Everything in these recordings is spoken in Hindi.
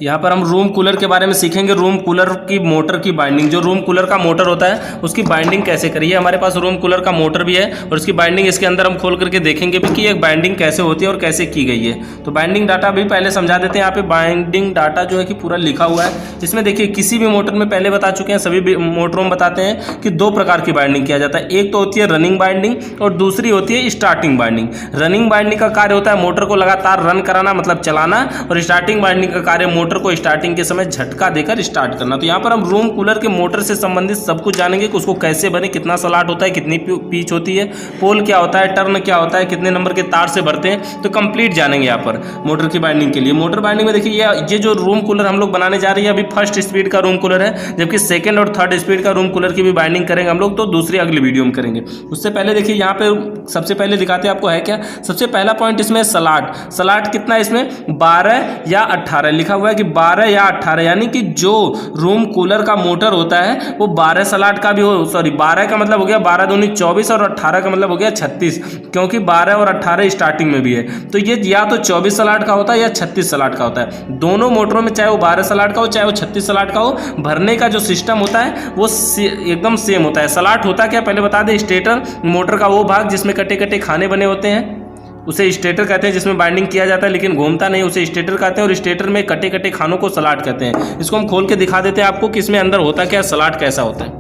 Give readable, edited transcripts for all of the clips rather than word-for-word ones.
यहाँ पर हम रूम कूलर के बारे में सीखेंगे। रूम कूलर की मोटर की बाइंडिंग, जो रूम कूलर का मोटर होता है उसकी बाइंडिंग कैसे करिए। हमारे पास रूम कूलर का मोटर भी है और उसकी बाइंडिंग इसके अंदर हम खोल करके देखेंगे भी कि एक बाइंडिंग कैसे होती है और कैसे की गई है। तो बाइंडिंग डाटा भी पहले समझा देते हैं। यहाँ पे बाइंडिंग डाटा जो है कि पूरा लिखा हुआ है। इसमें देखिए किसी भी मोटर में पहले बता चुके हैं, सभी मोटरों में बताते हैं कि दो प्रकार की बाइंडिंग किया जाता है। एक तो होती है रनिंग बाइंडिंग और दूसरी होती है स्टार्टिंग बाइंडिंग। रनिंग बाइंडिंग का कार्य होता है मोटर को लगातार रन कराना, मतलब चलाना, और स्टार्टिंग बाइंडिंग का कार्य मोटर को स्टार्टिंग के समय झटका देकर स्टार्ट करना। तो यहाँ पर हम रूम कूलर के मोटर से संबंधित सब कुछ जानेंगे कि उसको कैसे बने, कितना स्लॉट होता है, कितनी पीच होती है, पोल क्या होता है, टर्न क्या होता है, कितने नंबर के तार से भरते हैं, तो कंप्लीट जानेंगे यहाँ पर मोटर की बाइंडिंग के लिए। मोटर बाइंडिंग में देखिए ये जो रूम कूलर हम लोग बनाने जा रहे हैं अभी फर्स्ट स्पीड का रूम कूलर है, जबकि सेकंड और थर्ड स्पीड का रूम कूलर की भी बाइंडिंग करेंगे हम लोग, तो दूसरी अगली वीडियो में करेंगे। उससे पहले देखिए यहाँ पे सबसे पहले दिखाते हैं आपको है क्या। सबसे पहला पॉइंट इसमें स्लॉट। स्लॉट कितना है इसमें 12 या 18 लिखा हुआ है कि 12 या 18, यानी कि जो रूम कूलर का मोटर होता है वो 12 स्लॉट का भी हो, सॉरी 12 का मतलब हो गया 12 दूनी 24 और 18 का मतलब हो गया 36, क्योंकि 12 और 18 स्टार्टिंग में भी है। तो ये या तो 24 स्लॉट का होता है या 36 स्लॉट का होता है। दोनों मोटरों में चाहे वो 12 स्लॉट का हो चाहे वो 36 स्लॉट का हो, भरने का जो सिस्टम होता है वो एकदम सेम होता है। स्लॉट होता क्या पहले बता दें, स्टेटर मोटर का वो भाग जिसमें कटे कटे खाने बने होते हैं उसे स्टेटर कहते हैं, जिसमें बाइंडिंग किया जाता है लेकिन घूमता नहीं, उसे स्टेटर कहते हैं। और स्टेटर में कटे कटे खानों को स्लॉट कहते हैं। इसको हम खोल के दिखा देते हैं आपको कि इसमें अंदर होता क्या, स्लॉट कैसा होता है।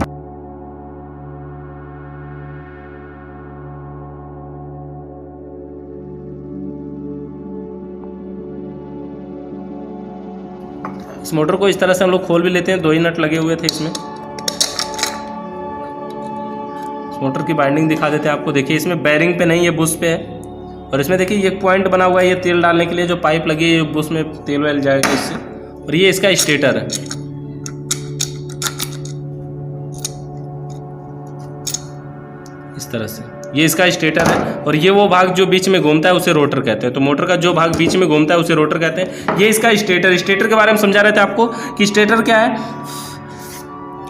इस मोटर को इस तरह से हम लोग खोल भी लेते हैं, 2 ही नट लगे हुए थे इसमें। इस मोटर की बाइंडिंग दिखा देते हैं आपको। देखिए इसमें बैरिंग पे नहीं है, बुश पे है। और इसमें देखिए एक पॉइंट बना हुआ है, ये तेल डालने के लिए जो पाइप लगी है उसमें तेल वेल जाएगा इससे। और ये इसका स्टेटर है। इस तरह से ये इसका स्टेटर है और ये वो भाग जो बीच में घूमता है उसे रोटर कहते हैं। तो मोटर का जो भाग बीच में घूमता है उसे रोटर कहते हैं। ये इसका स्टेटर। स्टेटर के बारे में समझा रहे थे आपको कि स्टेटर क्या है।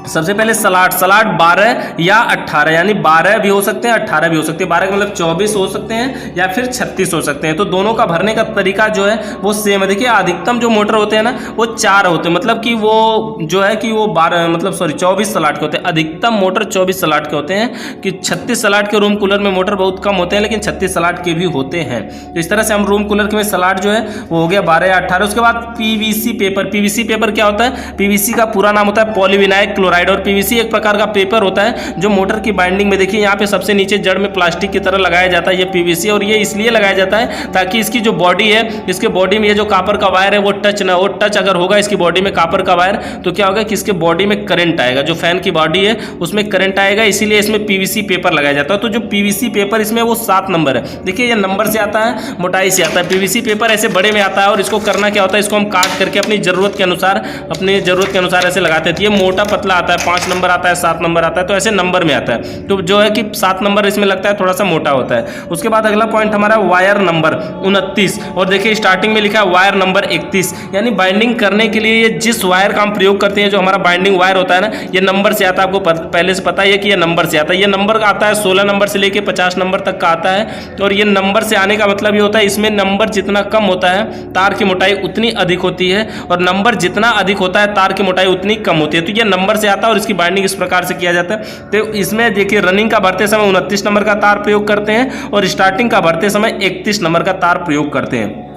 सबसे पहले स्लॉट 12 या 18, यानी 12 भी हो सकते हैं 18 भी हो सकते हैं। 12 का मतलब 24 हो सकते हैं या फिर 36 हो सकते हैं। तो दोनों का भरने का तरीका जो है वो सेम है। देखिए अधिकतम जो मोटर होते हैं ना वो 4 होते हैं, मतलब कि वो जो है कि वो 24 स्लॉट के होते हैं। अधिकतम मोटर 24 स्लॉट के होते हैं कि 36 स्लॉट के रूम कूलर में मोटर बहुत कम होते हैं, लेकिन 36 स्लॉट के भी होते हैं। तो इस तरह से हम रूम कूलर के स्लॉट जो है वो हो गया 12 या 18। उसके बाद पीवीसी पेपर। पीवीसी पेपर क्या होता है, पीवीसी का पूरा नाम होता है पॉलीविनाइल क्लोराइड। और पीवीसी एक प्रकार का पेपर होता है जो मोटर की बाइंडिंग में, देखिए यहाँ पे सबसे नीचे जड़ में प्लास्टिक की तरह लगाया जाता है ये पीवीसी। और ये इसलिए लगाया जाता है ताकि इसकी जो बॉडी है, इसके बॉडी में ये जो कॉपर का वायर है वो टच ना हो। टच अगर होगा इसकी बॉडी में कॉपर का वायर तो क्या होगा कि इसके बॉडी में करंट आएगा, जो फैन की बॉडी है उसमें करंट आएगा, इसीलिए इसमें पीवीसी पेपर लगाया जाता है। तो जो पीवीसी पेपर इसमें वो 7 नंबर है। देखिए ये नंबर से आता है, मोटाई से आता है। पीवीसी पेपर ऐसे बड़े में आता है और इसको करना क्या होता है, इसको हम काट करके अपनी जरूरत के अनुसार ऐसे लगाते हैं। तो ये मोटा पतला आता है, 5 नंबर आता है, 7 नंबर आता है, तो ऐसे नंबर में आता है। तो जो है कि 7 नंबर इसमें लगता है, थोड़ा सा मोटा होता है। उसके बाद अगला पॉइंट हमारा वायर नंबर 29। और देखिए स्टार्टिंग में लिखा है वायर नंबर 31, यानी बाइंडिंग करने के लिए ये जिस वायर का हम प्रयोग करते हैं, जो हमारा बाइंडिंग वायर होता है ना, ये नंबर से आता है। आपको पहले से पता है कि ये नंबर से आता है। ये नंबर आता है 16 नंबर से लेके 50 नंबर तक का आता है। और ये नंबर से आने का मतलब ये होता है इसमें नंबर जितना कम होता है तार की मोटाई उतनी अधिक होती है, और नंबर जितना अधिक होता है तार की मोटाई उतनी कम होती है। तो ये नंबर से आता है और इसकी बाइंडिंग इस प्रकार से किया जाता है। तो इसमें देखिए रनिंग का भरते समय 29 नंबर का तार प्रयोग करते हैं और स्टार्टिंग का भरते समय 31 नंबर का तार प्रयोग करते हैं।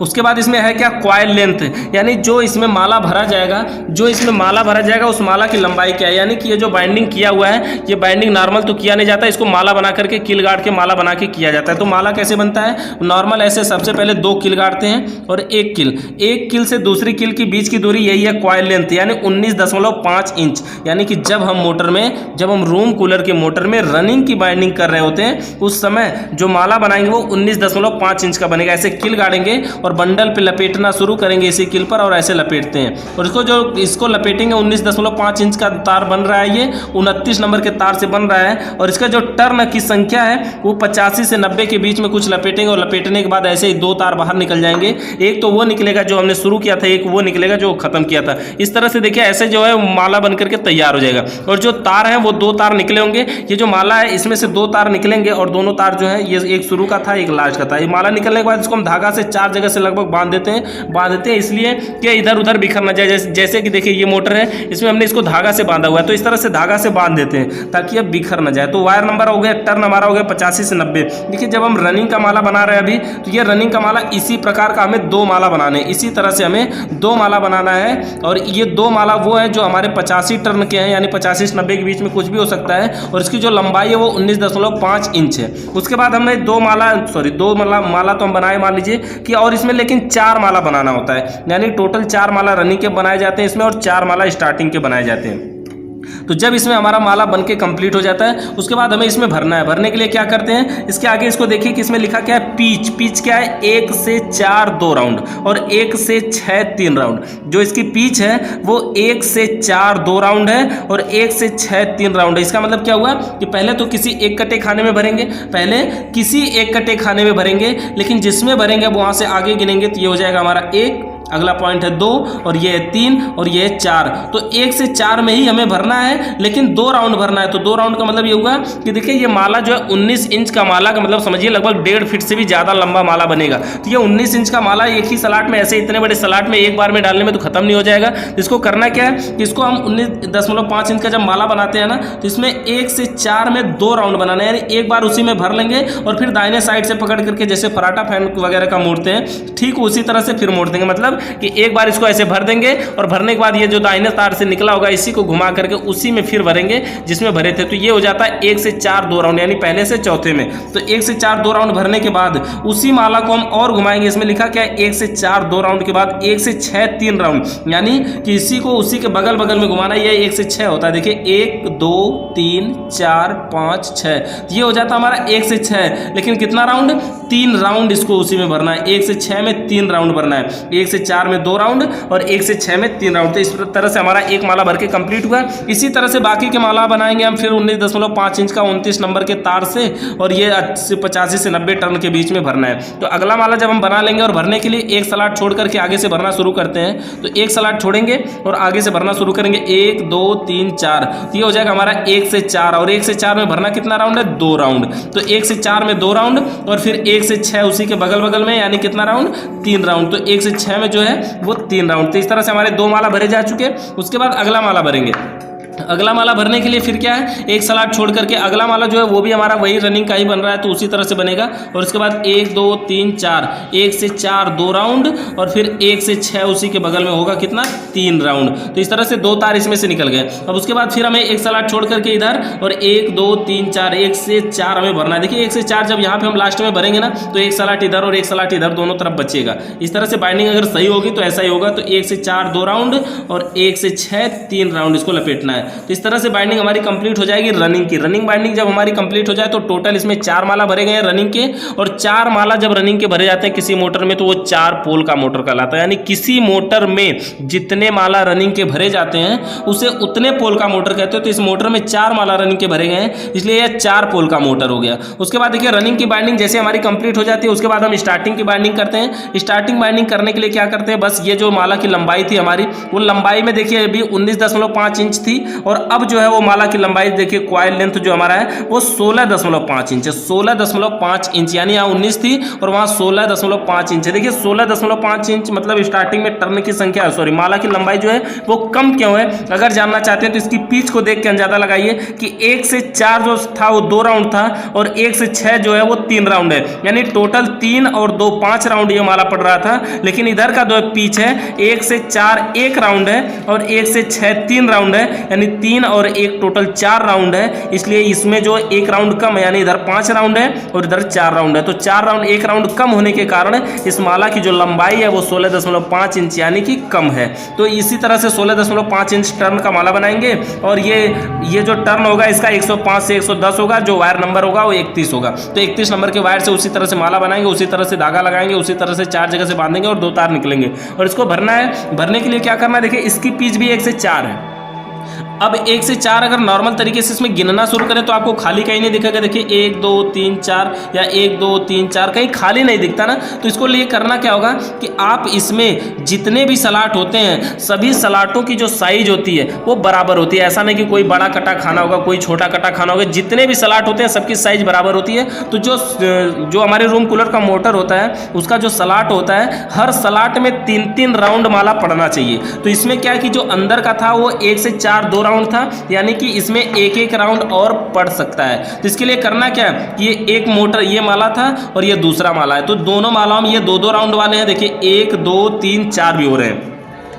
उसके बाद इसमें है क्या, कॉइल लेंथ, यानी जो इसमें माला भरा जाएगा उस माला की लंबाई क्या है। यानी कि ये जो बाइंडिंग किया हुआ है ये बाइंडिंग नॉर्मल तो किया नहीं जाता, इसको माला बना करके किल गाड़ के माला बना के किया जाता है। तो माला कैसे बनता है, नॉर्मल ऐसे सबसे पहले 2 किल गाड़ते हैं और एक किल से दूसरी किल की बीच की दूरी यही है कॉइल लेंथ, यानी 19.5 इंच। यानी कि जब हम रूम कूलर के मोटर में रनिंग की बाइंडिंग कर रहे होते हैं उस समय जो माला बनाएंगे वो 19.5 इंच का बनेगा। ऐसे किल गाड़ेंगे और बंडल पे लपेटना शुरू करेंगे इसी किल पर, और ऐसे लपेटते हैं। और इसको लपेटेंगे 19.5 इंच का तार बन रहा है, ये 29 नंबर के तार से बन रहा है। और इसका जो टर्न की संख्या है वो 85 से 90 के बीच में कुछ लपेटेंगे, और लपेटने के बाद ऐसे ही 2 तार बाहर निकल जाएंगे। एक तो वो निकलेगा जो हमने शुरू किया था, एक वो निकलेगा जो खत्म किया था। इस तरह से देखिए ऐसे जो है माला बन करके तैयार हो जाएगा। और जो तार है वो 2 तार निकले होंगे। ये जो माला है इसमें से 2 तार निकलेंगे और दोनों तार जो है ये एक शुरू का था एक लास्ट का था। ये माला निकलने के बाद इसको हम धागा से 4 जगह जगह से लगभग बांधते हैं इसलिए कि इधर उधर बिखर ना जाए। जैसे कि देखिए ये मोटर है, इसमें हमने इसको धागा से बांधा हुआ है, तो इस तरह से धागा से बांध देते हैं ताकि अब बिखर ना जाए। तो वायर नंबर हो गया, टर्न हमारा हो गया 85 से 90। देखिए जब हम रनिंग का माला बना रहे हैं अभी, तो ये रनिंग का माला इसी प्रकार का हमें 2 माला बनाने हैं, इसी तरह से हमें 2 माला बनाना है। और ये 2 माला वो है जो हमारे 85 टर्न के हैं, यानी 85 से 90 के बीच में कुछ भी हो सकता है। और इसकी जो लंबाई है वो 19.5 इंच है। उसके बाद हमें 2 माला तो हम बनाए, मान लीजिए कि, और इसमें लेकिन 4 माला बनाना होता है, यानी टोटल 4 माला रनिंग के बनाए जाते हैं इसमें, और 4 माला स्टार्टिंग के बनाए जाते हैं। तो जब इसमें हमारा माला बनके कंप्लीट हो जाता है, उसके बाद हमें इसमें भरना है। भरने के लिए क्या करते हैं, इसके आगे इसको देखिए कि इसमें लिखा क्या है, पीच क्या है, 1 से 4 2 राउंड और 1 से 6 3 राउंड। जो इसकी पीच है वो 1 से 4 2 राउंड है और 1 से 6 3 राउंड है। इसका मतलब क्या हुआ कि पहले तो किसी एक कटे खाने में भरेंगे, लेकिन जिसमें भरेंगे अब वहां से आगे गिनेंगे, तो ये हो जाएगा हमारा 1, अगला पॉइंट है 2 और ये है 3 और ये है 4। तो 1 से 4 में ही हमें भरना है, लेकिन 2 राउंड भरना है। तो 2 राउंड का मतलब ये हुआ कि देखिए ये माला जो है 19 इंच का माला का मतलब समझिए लगभग 1.5 फीट से भी ज़्यादा लंबा माला बनेगा। तो ये 19 इंच का माला एक ही सलाट में, ऐसे इतने बड़े सलाट में एक बार में डालने में तो खत्म नहीं हो जाएगा। इसको करना क्या है कि इसको हम 19.5 इंच का जब माला बनाते हैं ना, तो इसमें 1 से 4 में 2 राउंड बनाना है, यानी एक बार उसी में भर लेंगे और फिर दाहिने साइड से पकड़ करके जैसे पराठा फैन वगैरह का मोड़ते हैं, ठीक उसी तरह से फिर मोड़ देंगे। मतलब कि एक बार इसको ऐसे भर देंगे और भरने के बाद ये जो दाहिने तार से निकला होगा इसी को घुमा करके उसी में फिर भरेंगे जिसमें भरे थे। तो ये हो जाता है 1 से 4 2 राउंड, यानी पहले से चौथे में। तो 1 से 4 2 राउंड भरने के बाद उसी माला को हम और घुमाएंगे। इसमें लिखा क्या है, 1 से 4 2 राउंड के बाद 1 से 6 3 राउंड, यानी कि इसी को उसी के बगल बगल में घुमाना। ये 1 से 6 होता है, देखिए 1 2 3 4 5 6, ये हो जाता है हमारा 1 से 6। लेकिन कितना राउंड, 3 राउंड इसको उसी में भरना है। 1 से 6 में 3 राउंड भरना है, 1 से 4 में 2 राउंड और 1 से 6 में 3 राउंड। तो इस तरह से हमारा एक माला भर के कंप्लीट हुआ। इसी तरह से बाकी के माला बनाएंगे हम फिर 19.5 इंच का 29 नंबर के तार से, और ये 85 से 90 टर्न के बीच में भरना है। तो अगला माला जब हम बना लेंगे और भरने के लिए एक सलाट छोड़ करके आगे से भरना शुरू करते हैं, तो एक सलाट छोड़ेंगे और आगे से भरना शुरू करेंगे, 1 2 3 4। तो ये हो जाएगा हमारा 1 से 4, और 1 से 4 में भरना कितना राउंड है, 2 राउंड। तो 1 से 4 में 2 राउंड और फिर 1 से 6 उसी के बगल बगल में, यानी कितना राउंड, 3 राउंड। तो 1 से 6 में जो है वो 3 राउंड। तो इस तरह से हमारे 2 माला भरे जा चुके। उसके बाद अगला माला भरेंगे। अगला माला भरने के लिए फिर क्या है, एक सलाट छोड़ करके अगला माला जो है वो भी हमारा वही रनिंग का ही बन रहा है, तो उसी तरह से बनेगा। और उसके बाद 1 2 3 4, 1 से 4 2 राउंड और फिर 1 से 6 उसी के बगल में होगा कितना, 3 राउंड। तो इस तरह से 2 तार इसमें से निकल गए। अब उसके बाद फिर हमें एक सलाट छोड़ करके इधर और 1 2 3 4, 1 से 4 हमें भरना है। देखिए 1 से 4 जब यहाँ पे हम लास्ट में भरेंगे ना, तो एक सलाट इधर और एक सलाट इधर, दोनों तरफ बचेगा। इस तरह से बाइंडिंग अगर सही होगी तो ऐसा ही होगा। तो 1 से 4 2 राउंड और 1 से 6 3 राउंड इसको लपेटना है। तो इस तरह से बाइंडिंग हमारी कंप्लीट हो जाएगी रनिंग की। रनिंग बाइंडिंग जब हमारी कंप्लीट हो जाए तो टोटल इसमें 4 माला भरे गए हैं रनिंग के, और 4 माला जब रनिंग के भरे जाते हैं किसी मोटर में तो वो 4 पोल का मोटर कहलाता है। यानी किसी मोटर में जितने माला रनिंग के भरे जाते हैं उसे उतने पोल का मोटर कहते हैं। तो इस मोटर में 4 माला रनिंग के भरे गए हैं, इसलिए यह 4 पोल का मोटर हो गया। उसके बाद देखिए रनिंग की बाइंडिंग जैसे हमारी कंप्लीट हो जाती है, उसके बाद हम स्टार्टिंग की बाइंडिंग करते हैं। स्टार्टिंग बाइंडिंग करने के लिए क्या करते हैं, बस ये जो माला की लंबाई थी हमारी, वो लंबाई में देखिए अभी 19.5 इंच थी, और अब जो है वो माला की लंबाई देखिए कॉइल लेंथ जो हमारा है वो 16.5 इंच है। 16.5 इंच, यानी यहाँ 19 थी और वहाँ 16.5 इंच है। देखिए 16.5 इंच मतलब स्टार्टिंग में टर्न की संख्या, सॉरी माला की लंबाई जो है वो कम क्यों है, अगर जानना चाहते हैं तो इसकी पिच को देख के अंदाजा लगाइए कि 1 से 4 जो था वो 2 राउंड था और 1 से 6 जो है वो 3 राउंड है, यानी टोटल 3 और 2 5 राउंड ये माला पड़ रहा था। लेकिन इधर का जो पिच है 1 से 4 1 राउंड है और 1 से 6 3 राउंड है, यानी 3 और 1 टोटल 4 राउंड है। इसलिए इसमें जो 1 राउंड कम है, यानी इधर 5 राउंड है और इधर 4 राउंड है। तो 4 राउंड 1 राउंड कम होने के कारण इस माला की जो लंबाई है वो 16.5 इंच यानी कि कम है। तो इसी तरह से 16.5 इंच टर्न का माला बनाएंगे, और ये जो टर्न होगा इसका 105 से 110 होगा, जो वायर नंबर होगा वो 31 होगा। तो 31 नंबर के वायर से उसी तरह से माला बनाएंगे, उसी तरह से धागा लगाएंगे, उसी तरह से 4 जगह से बांधेंगे और 2 तार निकलेंगे। और इसको भरना है। भरने के लिए क्या करना है, देखिए इसकी पिच भी 1 से 4 है। अब 1 से 4 अगर नॉर्मल तरीके से इसमें गिनना शुरू करें तो आपको खाली कहीं नहीं दिखेगा। देखिए 1 2 3 4 या 1 2 3 4 कहीं खाली नहीं दिखता ना। तो इसको लिए करना क्या होगा कि आप इसमें जितने भी सलाट होते हैं सभी सलाटों की जो साइज होती है वो बराबर होती है। ऐसा नहीं कि कोई बड़ा कटा खाना होगा कोई छोटा कटा खाना होगा, जितने भी सलाट होते हैं सबकी साइज बराबर होती है। तो जो हमारे रूम कूलर का मोटर होता है उसका जो सलाट होता है हर सलाट में 3-3 राउंड माला पड़ना चाहिए। तो इसमें क्या है कि जो अंदर का था वो 1 से 4 2 राउंड था, यानी कि इसमें एक राउंड और पड़ सकता है। तो इसके लिए करना क्या है कि ये एक मोटर ये माला था और ये दूसरा माला है, तो दोनों मालाओं में ये 2-2 राउंड वाले हैं। देखिए 1 2 3 4 भी हो रहे हैं।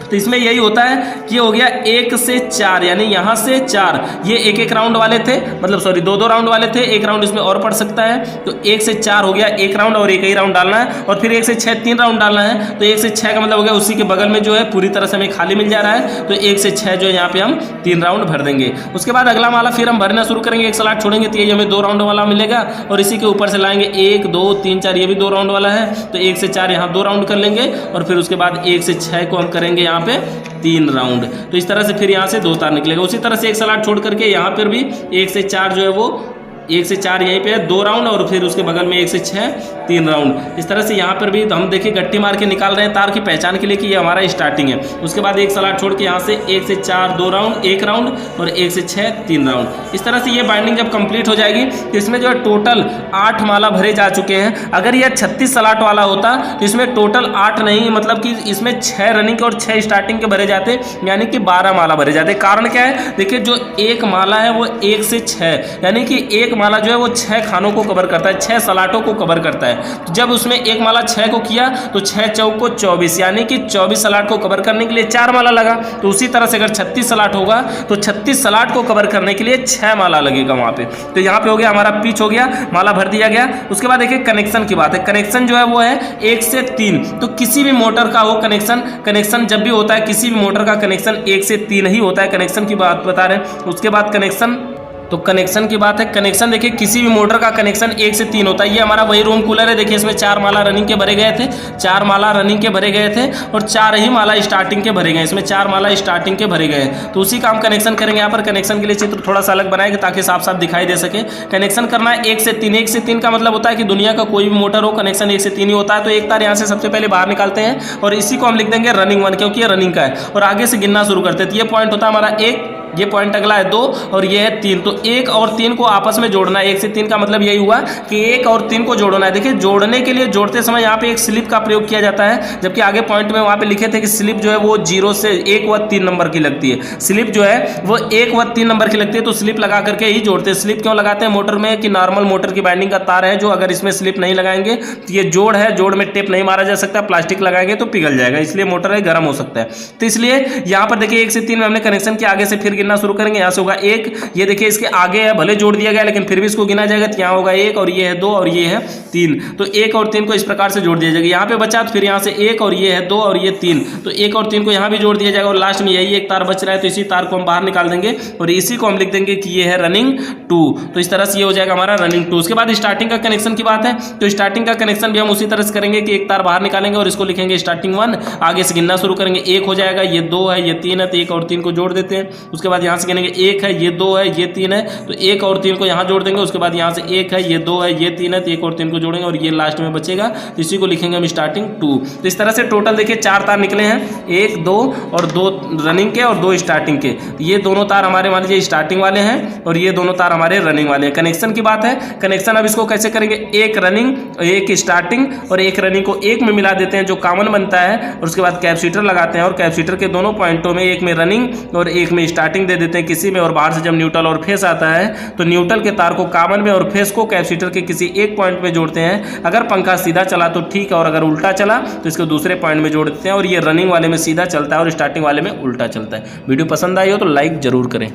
तो इसमें यही होता है कि हो गया 1 से 4 यानी यहाँ से 4 ये एक राउंड वाले थे, मतलब सॉरी 2-2 राउंड वाले थे, एक राउंड इसमें और पड़ सकता है। तो 1 से 4 हो गया एक राउंड और एक ही राउंड डालना है, और फिर 1 से 6 3 राउंड डालना है। तो 1 से 6 का मतलब हो गया उसी के बगल में जो है पूरी तरह से हमें खाली मिल जा रहा है। तो 1 से 6 जो है यहाँ पे हम 3 राउंड भर देंगे। उसके बाद अगला माला फिर हम भरना शुरू करेंगे, एक सलाट छोड़ेंगे तो ये हमें 2 राउंड वाला मिलेगा, और इसी के ऊपर से लाएंगे 1 2 3 4 ये भी 2 राउंड वाला है। तो 1 से 4 यहाँ 2 राउंड कर लेंगे, और फिर उसके बाद 1 से 6 को हम करेंगे यहाँ पे 3 राउंड। तो इस तरह से फिर यहाँ से 2 तार निकलेगा। उसी तरह से एक सलाट छोड़ करके यहाँ पर भी 1 से 4 जो है वो 1 से 4 यहीं पे है 2 राउंड, और फिर उसके बगल में 1 से 6 3 राउंड। इस तरह से यहाँ पर भी हम देखिए गट्टी मार के निकाल रहे हैं तार की पहचान के लिए कि ये हमारा स्टार्टिंग है। उसके बाद एक सलाट छोड़ के यहाँ से 1 से 4 2 राउंड 1 राउंड, और 1 से 6 3 राउंड। इस तरह से ये बाइंडिंग जब कंप्लीट हो जाएगी तो इसमें जो है टोटल 8 माला भरे जा चुके हैं। अगर यह 36 सलाट वाला होता तो इसमें टोटल 8 नहीं, मतलब कि इसमें 6 रनिंग के और 6 स्टार्टिंग के भरे जाते, यानी कि 12 माला भरे जाते। कारण क्या है, देखिए जो एक माला है वो 1 से 6 यानी कि एक माला जो है वो 6 खानों को कवर करता है, 6 सलाटों को कवर करता है। तो जब उसमें एक माला 6 को किया तो 6 चौक को 24 यानी कि 24 सलाट को कवर करने के लिए 4 माला लगा। तो उसी तरह से अगर 36 सलाट होगा तो 36 सलाट को कवर करने के लिए 6 माला लगेगा वहाँ पे। तो यहाँ पे हो गया हमारा पिच हो गया, माला भर दिया गया। उसके बाद देखिए कनेक्शन की बात है। कनेक्शन जो है वो है 1 से 3। तो किसी भी मोटर का हो कनेक्शन जब भी होता है किसी भी मोटर का कनेक्शन 1 से 3 ही होता है। कनेक्शन की बात बता रहे हैं। उसके बाद कनेक्शन की बात है। कनेक्शन देखिए किसी भी मोटर का कनेक्शन 1 से 3 होता है। ये हमारा वही रूम कूलर है। देखिए इसमें 4 माला रनिंग के भरे गए थे, 4 माला रनिंग के भरे गए थे, और 4 ही माला स्टार्टिंग के भरे गए। इसमें 4 माला स्टार्टिंग के भरे गए। तो उसी का हम कनेक्शन करेंगे। यहाँ पर कनेक्शन के लिए चित्र थोड़ा सा अलग बनाएंगे ताकि साफ साफ दिखाई दे सके। कनेक्शन करना है 1 से 3। 1 से 3 का मतलब होता है कि दुनिया का कोई भी मोटर हो कनेक्शन 1 से 3 ही होता है। तो एक तार यहाँ से सबसे पहले बाहर निकालते हैं और इसी को हम लिख देंगे रनिंग 1, क्योंकि ये रनिंग का है, और आगे से गिनना शुरू करते हैं। तो ये पॉइंट होता है हमारा 1, ये पॉइंट अगला है 2, और ये है 3। तो 1 और 3 को आपस में जोड़ना है। 1 से 3 का मतलब यही हुआ कि 1 और 3 को जोड़ना है। देखिए जोड़ने के लिए जोड़ते समय यहाँ पे एक स्लिप का प्रयोग किया जाता है, जबकि आगे पॉइंट में वहाँ पे लिखे थे कि स्लिप जो है वो 0 से 1 व 3 नंबर की लगती है। स्लिप जो है वो 1 व 3 नंबर की लगती है। तो स्लिप लगा करके ही जोड़ते हैं। स्लिप क्यों लगाते हैं मोटर में कि नॉर्मल मोटर की बाइंडिंग का तार है जो अगर इसमें स्लिप नहीं लगाएंगे तो ये जोड़ है, जोड़ में टेप नहीं मारा जा सकता, प्लास्टिक लगाएंगे तो पिघल जाएगा, इसलिए मोटर है गर्म हो सकता है। तो इसलिए यहाँ पर देखिए 1 से 3 में हमने कनेक्शन किया। आगे से फिर गिनना शुरू करेंगे। यहाँ से होगा 1, ये देखिए इसके आगे है, भले जोड़ दिया गया लेकिन फिर भी इसको गिना जाएगा। तो यहाँ होगा 1, और ये है 2, और ये है 3। तो 1 और 3 को इस प्रकार से जोड़ दिया जाएगा। यहाँ पे बचा तो फिर यहाँ से 1, और ये है 2, और ये 3। तो 1 और 3 को यहाँ भी जोड़ दिया जाएगा, और लास्ट में यही एक तार बच रहा है। तो इसी तार को हम बाहर निकाल देंगे और इसी को हम लिख देंगे कि ये है रनिंग 2। तो इस तरह से ये हो जाएगा हमारा रनिंग 2। उसके बाद स्टार्टिंग का कनेक्शन की बात है। तो स्टार्टिंग का कनेक्शन भी हम उसी तरह से करेंगे कि एक तार बाहर निकालेंगे और इसको लिखेंगे स्टार्टिंग 1। आगे से गिनना शुरू करेंगे। 1 हो जाएगा, ये 2 है, ये 3 है, तो 1 और 3 को जोड़ देते हैं। उसके बाद यहाँ से गिनेंगे 1 है, ये 2 है, ये 3 है, तो 1 और 3 को यहाँ जोड़ देंगे। उसके बाद यहाँ से 1 है, ये 2 है, ये 3 है, तो 1 और 3 को जोड़ेंगे, और ये लास्ट में बचेगा। तो इसी को लिखेंगे हम स्टार्टिंग 2। तो इस तरह से टोटल देखिए 4 तार निकले हैं, 1 2 और 2 रनिंग के और 2 स्टार्टिंग के। तो ये दोनों तार हमारे मान लीजिए स्टार्टिंग वाले हैं, और ये दोनों तार हमारे रनिंग वाले हैं। कनेक्शन की बात है। कनेक्शन अब इसको कैसे करेंगे, एक रनिंग, एक स्टार्टिंग और एक रनिंग को एक में मिला देते हैं जो कॉमन बनता है, और उसके बाद कैपेसिटर लगाते हैं, और कैपेसिटर के दोनों पॉइंटों में एक में रनिंग और एक में स्टार्टिंग दे देते हैं किसी में, और बाहर से जब न्यूट्रल और फेस आता है तो न्यूट्रल के तार को कॉमन में और फेस को कैपेसिटर के किसी एक पॉइंट में जोड़ते हैं। अगर पंखा सीधा चला तो ठीक है, और अगर उल्टा चला तो इसको दूसरे पॉइंट में जोड़ देते हैं, और ये रनिंग वाले में सीधा चलता है और स्टार्टिंग वाले में उल्टा चलता है। वीडियो पसंद आई हो तो लाइक जरूर करें।